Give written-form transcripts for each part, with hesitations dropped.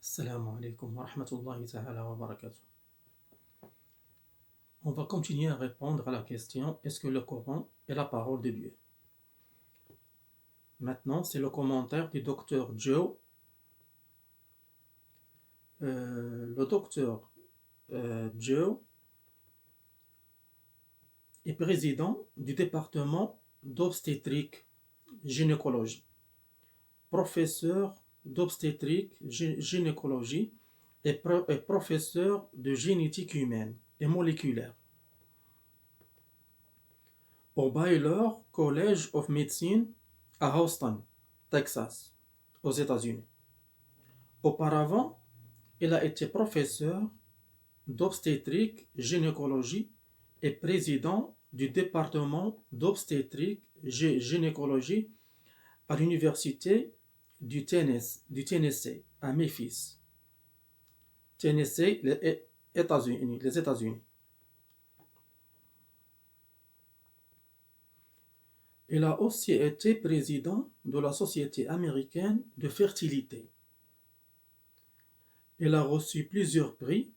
Assalamu alaikum wa rahmatullahi ta'ala wa barakatuh. On va continuer à répondre à la question: est-ce que le Coran est la parole de Dieu? Maintenant, c'est le commentaire du docteur Joe. Le docteur Joe est président du département d'obstétrique gynécologie, professeur d'obstétrique gynécologie et professeur de génétique humaine et moléculaire au Baylor College of Medicine à Houston, Texas, aux États-Unis. Auparavant, il a été professeur d'obstétrique gynécologie et président du département d'obstétrique gynécologie à l'université du Tennessee à Memphis, Tennessee, les États-Unis. Il a aussi été président de la Société américaine de fertilité. Il a reçu plusieurs prix,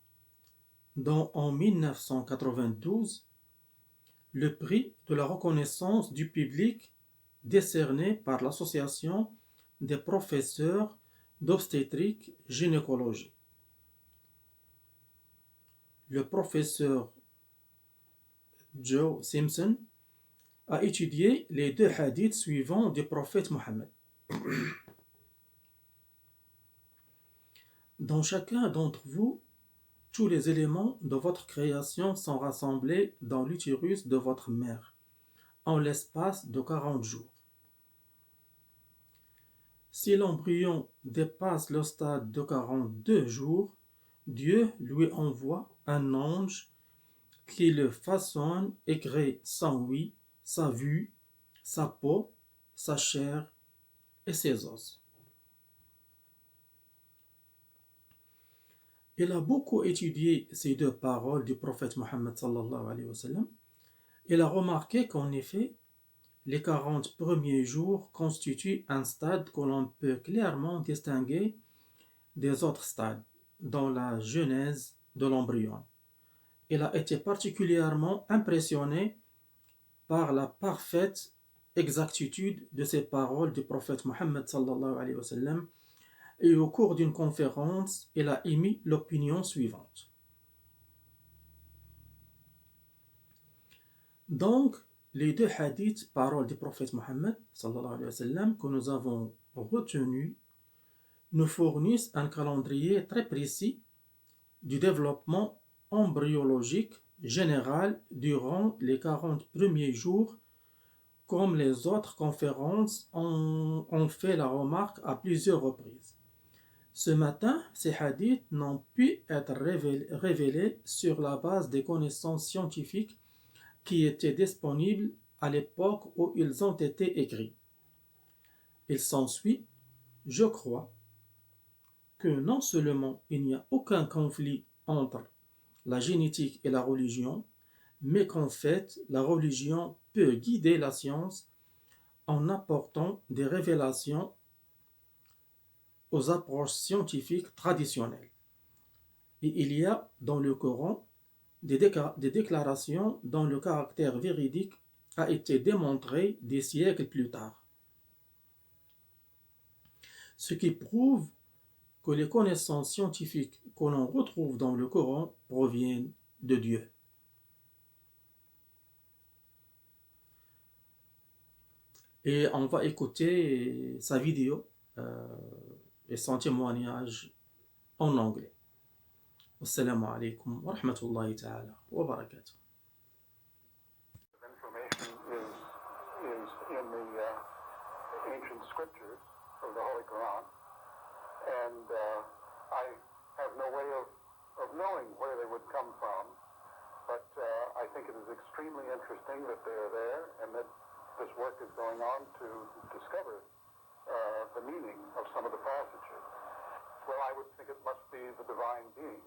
dont en 1992, le prix de la reconnaissance du public décerné par l'Association des professeurs d'obstétrique gynécologie. Le professeur Joe Simpson a étudié les deux hadiths suivants du prophète Mohammed. Dans chacun d'entre vous, tous les éléments de votre création sont rassemblés dans l'utérus de votre mère, en l'espace de 40 jours. Si l'embryon dépasse le stade de 42 jours, Dieu lui envoie un ange qui le façonne et crée sa ouïe, sa vue, sa peau, sa chair et ses os. Il a beaucoup étudié ces deux paroles du prophète Mohammed sallallahu alayhi wa sallam. Il a remarqué qu'en effet, les 40 premiers jours constituent un stade que l'on peut clairement distinguer des autres stades dans la genèse de l'embryon. Il a été particulièrement impressionné par la parfaite exactitude de ces paroles du prophète Mohammed sallallahu alayhi wa sallam, et au cours d'une conférence, il a émis l'opinion suivante. Donc, les deux hadiths, paroles du prophète Mohammed sallallahu alayhi wa sallam, que nous avons retenus, nous fournissent un calendrier très précis du développement embryologique général durant les 40 premiers jours, comme les autres conférences ont fait la remarque à plusieurs reprises. Ce matin, ces hadiths n'ont pu être révélés sur la base des connaissances scientifiques qui étaient disponibles à l'époque où ils ont été écrits. Il s'ensuit, je crois, que non seulement il n'y a aucun conflit entre la génétique et la religion, mais qu'en fait, la religion peut guider la science en apportant des révélations aux approches scientifiques traditionnelles. Et il y a dans le Coran des déclarations dont le caractère véridique a été démontré des siècles plus tard. Ce qui prouve que les connaissances scientifiques que l'on retrouve dans le Coran proviennent de Dieu. Et on va écouter sa vidéo et son témoignage en anglais. Assalamu alaikum wa rahmatullahi ta'ala wa barakatuh. Information is in the ancient scriptures of the Holy Quran, and I have no way of knowing where they would come from, but I think it is extremely interesting that they are there and that this work is going on to discover the meaning of some of the passages. Well, I would think it must be the divine being